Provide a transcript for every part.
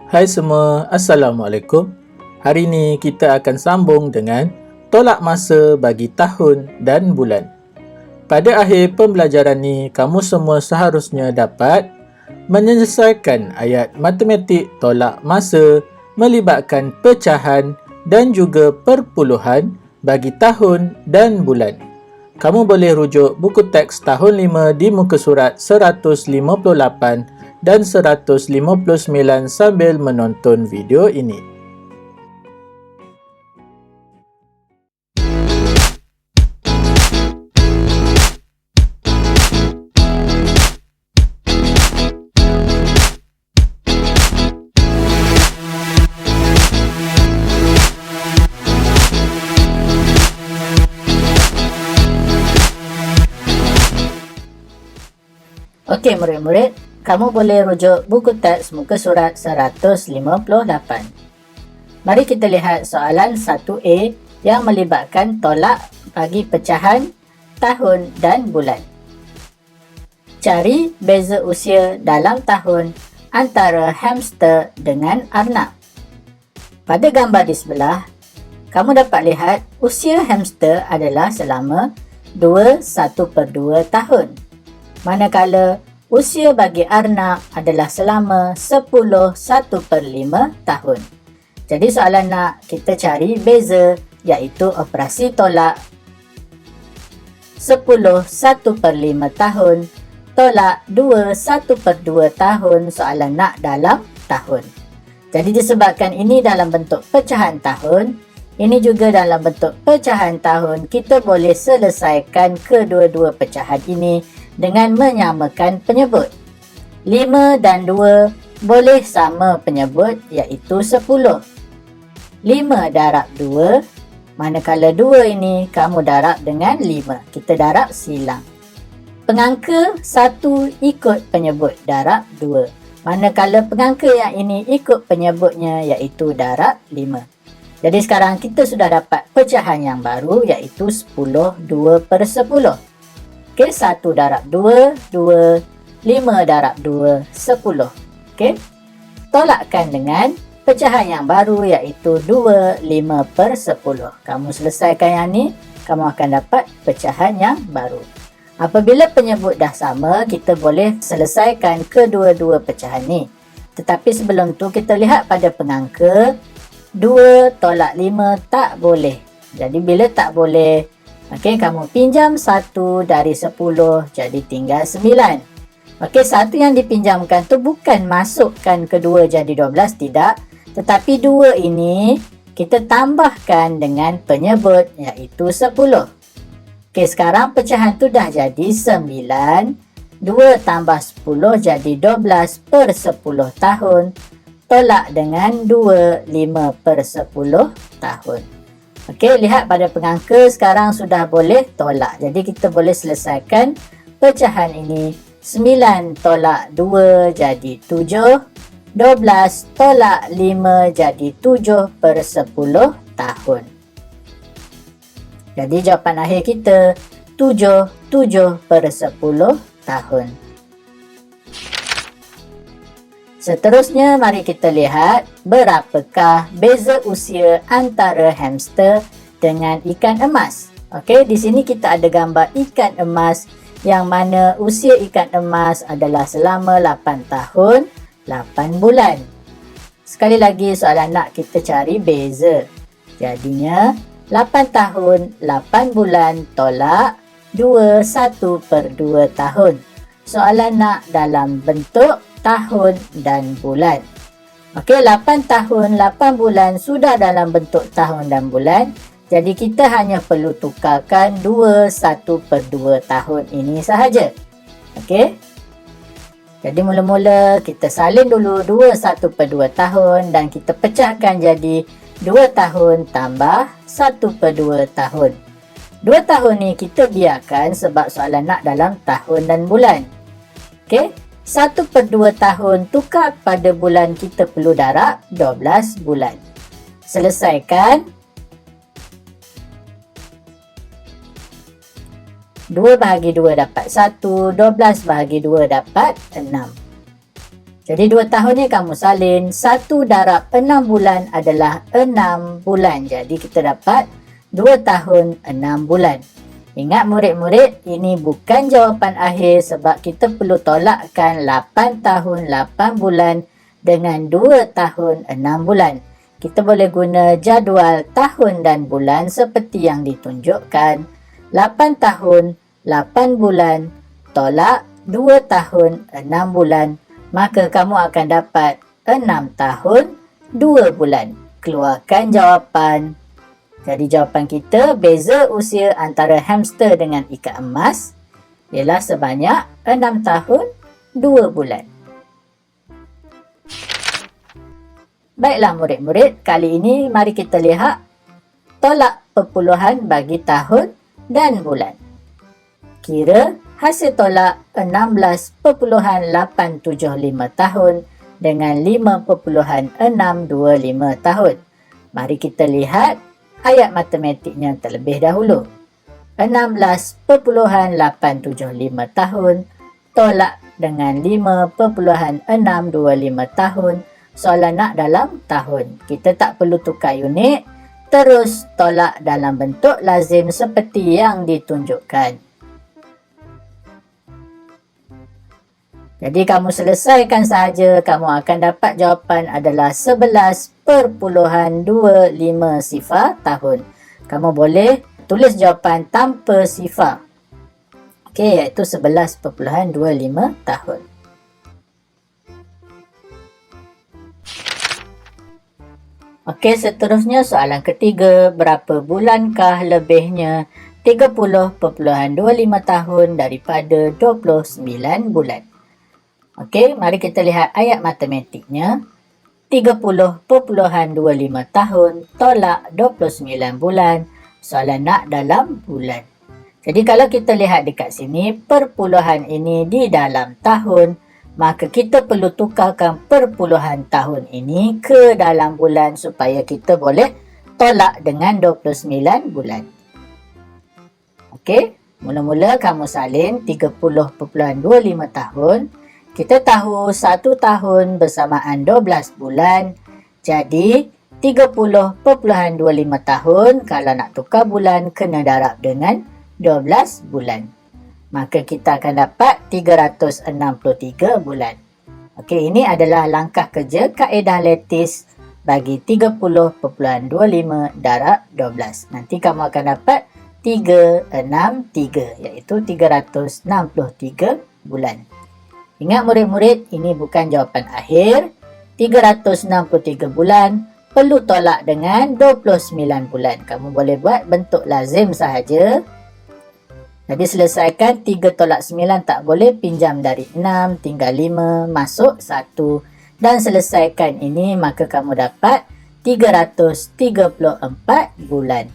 Hai semua, Assalamualaikum. Hari ini kita akan sambung dengan tolak masa bagi tahun dan bulan. Pada akhir pembelajaran ni, kamu semua seharusnya dapat menyelesaikan ayat matematik tolak masa melibatkan pecahan dan juga perpuluhan bagi tahun dan bulan. Kamu boleh rujuk buku teks tahun 5 di muka surat 158 dan 159 sambil menonton video ini. Okey murid-murid, kamu boleh rujuk buku teks muka surat 158. Mari kita lihat soalan 1A yang melibatkan tolak bagi pecahan tahun dan bulan. Cari beza usia dalam tahun antara hamster dengan arnab. Pada gambar di sebelah, kamu dapat lihat usia hamster adalah selama 1/2 tahun. Manakala usia bagi arnab adalah selama 1/5 tahun. Jadi soalan nak kita cari beza, iaitu operasi tolak 10/1/5 tahun tolak 2/1/2 tahun, soalan nak dalam tahun. Jadi disebabkan ini dalam bentuk pecahan tahun, ini juga dalam bentuk pecahan tahun, kita boleh selesaikan kedua-dua pecahan ini dengan menyamakan penyebut. 5 dan 2 boleh sama penyebut, iaitu 10. 5 darab 2, manakala 2 ini kamu darab dengan 5. Kita darab silang. Pengangka 1 ikut penyebut darab 2. Manakala pengangka yang ini ikut penyebutnya, iaitu darab 5. Jadi sekarang kita sudah dapat pecahan yang baru, iaitu 10 2/10. Okey, 1 darab 2, 2, 5 darab 2, 10. Okey, tolakkan dengan pecahan yang baru, iaitu 2, 5/10. Kamu selesaikan yang ni, kamu akan dapat pecahan yang baru. Apabila penyebut dah sama, kita boleh selesaikan kedua-dua pecahan ni. Tetapi sebelum tu, kita lihat pada pengangka, 2 tolak 5 tak boleh. Jadi bila tak boleh, okey, kamu pinjam 1 dari 10, jadi tinggal 9. Okey, 1 yang dipinjamkan tu bukan masukkan kedua jadi 12, tidak. Tetapi 2 ini kita tambahkan dengan penyebut, iaitu 10. Okey, sekarang pecahan tu dah jadi 9. 2 tambah 10 jadi 12/10 tahun. Tolak dengan 2, 5/10 tahun. Okey, lihat pada pengangka sekarang sudah boleh tolak. Jadi kita boleh selesaikan pecahan ini. 9 tolak 2 jadi 7. 12 tolak 5 jadi 7/10 tahun. Jadi jawapan akhir kita 7/10 tahun. Seterusnya, mari kita lihat berapakah beza usia antara hamster dengan ikan emas. Okey, di sini kita ada gambar ikan emas yang mana usia ikan emas adalah selama 8 tahun, 8 bulan. Sekali lagi soalan nak kita cari beza. Jadinya 8 tahun, 8 bulan tolak 2/1/2 tahun. Soalan nak dalam bentuk tahun dan bulan. Okey, 8 tahun, 8 bulan sudah dalam bentuk tahun dan bulan. Jadi kita hanya perlu tukarkan 2/1/2 tahun ini sahaja. Okey. Jadi mula-mula kita salin dulu 2/1/2 tahun dan kita pecahkan jadi 2 tahun tambah 1/2 tahun. 2 tahun ni kita biarkan sebab soalan nak dalam tahun dan bulan. Okey. 1/2 tahun tukar pada bulan, kita perlu darab 12 bulan. Selesaikan. 2 bahagi 2 dapat 1, 12 bahagi 2 dapat 6. Jadi 2 tahun ni kamu salin, 1 darab 6 bulan adalah 6 bulan. Jadi kita dapat 2 tahun 6 bulan. Ingat murid-murid, ini bukan jawapan akhir sebab kita perlu tolakkan 8 tahun 8 bulan dengan 2 tahun 6 bulan. Kita boleh guna jadual tahun dan bulan seperti yang ditunjukkan. 8 tahun 8 bulan tolak 2 tahun 6 bulan. Maka kamu akan dapat 6 tahun 2 bulan. Keluarkan jawapan. Jadi jawapan kita, beza usia antara hamster dengan ikat emas ialah sebanyak 6 tahun 2 bulan. Baiklah murid-murid, kali ini mari kita lihat tolak perpuluhan bagi tahun dan bulan. Kira hasil tolak 16.875 tahun dengan 5.625 tahun. Mari kita lihat ayat matematiknya terlebih dahulu. 16.875 tahun tolak dengan 5.625 tahun. Soalan nak dalam tahun. Kita tak perlu tukar unit. Terus tolak dalam bentuk lazim seperti yang ditunjukkan. Jadi kamu selesaikan sahaja, kamu akan dapat jawapan adalah 11.25 sifar tahun. Kamu boleh tulis jawapan tanpa sifar. Okey, iaitu 11.25 tahun. Okey, seterusnya soalan ketiga. Berapa bulankah lebihnya 30.25 tahun daripada 29 bulan? Okey, mari kita lihat ayat matematiknya. 30.25 tahun tolak 29 bulan. Soalan nak dalam bulan. Jadi kalau kita lihat dekat sini, perpuluhan ini di dalam tahun. Maka kita perlu tukarkan perpuluhan tahun ini ke dalam bulan supaya kita boleh tolak dengan 29 bulan. Okey, mula-mula kamu salin 30.25 tahun. Kita tahu 1 tahun bersamaan 12 bulan. Jadi 30.25 tahun kalau nak tukar bulan kena darab dengan 12 bulan. Maka kita akan dapat 363 bulan. Okey, ini adalah langkah kerja kaedah lattice bagi 30.25 darab 12. Nanti kamu akan dapat 363 iaitu 363 bulan. Ingat murid-murid, ini bukan jawapan akhir. 363 bulan perlu tolak dengan 29 bulan. Kamu boleh buat bentuk lazim sahaja. Jadi selesaikan 3 tolak 9 tak boleh, pinjam dari 6, tinggal 5, masuk 1. Dan selesaikan ini, maka kamu dapat 334 bulan.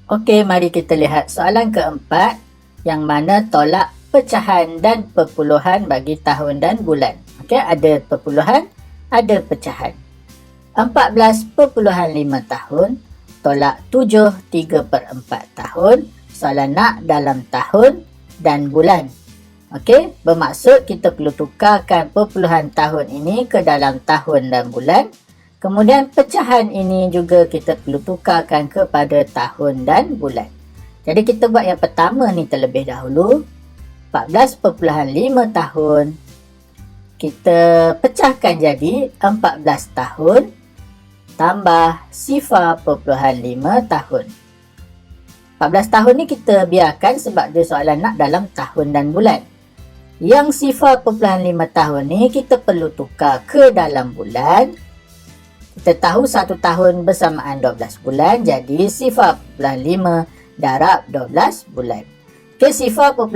Okey, mari kita lihat soalan keempat yang mana tolak pecahan dan perpuluhan bagi tahun dan bulan. Okey, ada perpuluhan, ada pecahan. 14.5 tahun tolak 7 3/4 tahun. Soalan nak dalam tahun dan bulan. Okey, bermaksud kita perlu tukarkan perpuluhan tahun ini ke dalam tahun dan bulan. Kemudian pecahan ini juga kita perlu tukarkan kepada tahun dan bulan. Jadi kita buat yang pertama ni terlebih dahulu. 14.5 tahun. Kita pecahkan jadi 14 tahun. Tambah 0.5 tahun. 14 tahun ni kita biarkan sebab dia soalan nak dalam tahun dan bulan. Yang 0.5 tahun ni kita perlu tukar ke dalam bulan. Kita tahu 1 tahun bersamaan 12 bulan. Jadi 0.5 darab 12 bulan. Okay, 0.5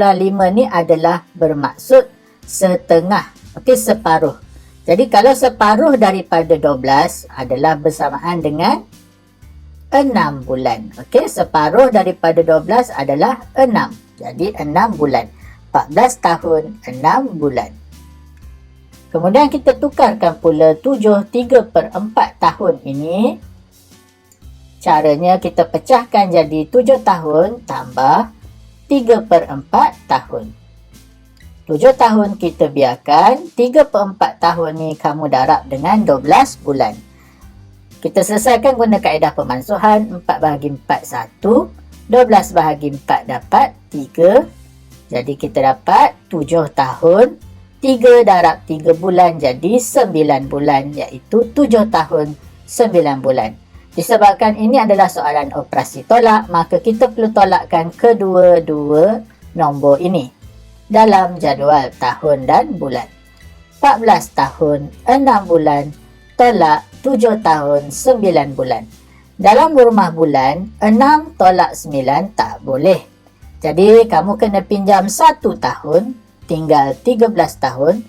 ni adalah bermaksud setengah. Okey, separuh. Jadi kalau separuh daripada 12 adalah bersamaan dengan 6 bulan. Okey, separuh daripada 12 adalah 6. Jadi 6 bulan. 14 tahun 6 bulan. Kemudian kita tukarkan pula 7 3/4 tahun ini. Caranya kita pecahkan jadi 7 tahun tambah 3/4 tahun. 7 tahun kita biarkan, 3/4 tahun ni kamu darab dengan 12 bulan. Kita selesaikan guna kaedah pemansuhan. 4 bahagi 4 1, 12 bahagi 4 dapat 3. Jadi kita dapat 7 tahun, 3 darab 3 bulan jadi 9 bulan, iaitu 7 tahun 9 bulan. Disebabkan ini adalah soalan operasi tolak, maka kita perlu tolakkan kedua-dua nombor ini dalam jadual tahun dan bulan. 14 tahun 6 bulan tolak 7 tahun 9 bulan. Dalam rumah bulan, 6 tolak 9 tak boleh. Jadi kamu kena pinjam 1 tahun, tinggal 13 tahun.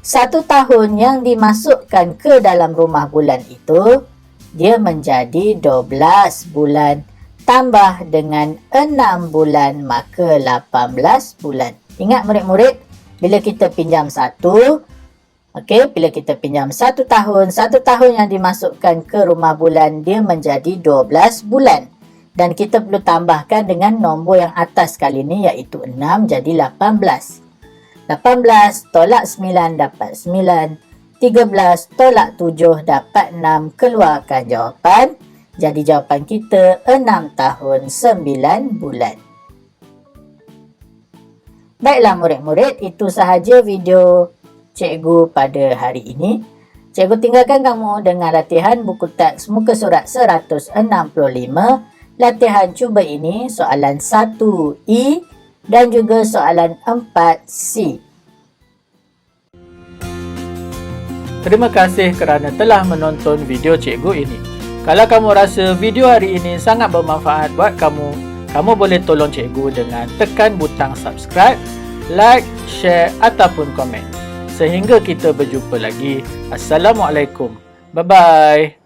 1 tahun yang dimasukkan ke dalam rumah bulan itu, dia menjadi 12 bulan. Tambah dengan 6 bulan, maka 18 bulan. Ingat murid-murid, bila kita pinjam bila kita pinjam 1 tahun, 1 tahun yang dimasukkan ke rumah bulan, dia menjadi 12 bulan. Dan kita perlu tambahkan dengan nombor yang atas kali ini, iaitu 6, jadi 18. 18 tolak 9 dapat 9. 13 tolak 7 dapat 6. Keluarkan jawapan. Jadi jawapan kita 6 tahun 9 bulan. Baiklah murid-murid, itu sahaja video cikgu pada hari ini. Cikgu tinggalkan kamu dengan latihan buku teks muka surat 165. Latihan cuba ini soalan 1E dan juga soalan 4C. Terima kasih kerana telah menonton video cikgu ini. Kalau kamu rasa video hari ini sangat bermanfaat buat kamu, kamu boleh tolong cikgu dengan tekan butang subscribe, like, share ataupun komen. Sehingga kita berjumpa lagi. Assalamualaikum. Bye-bye.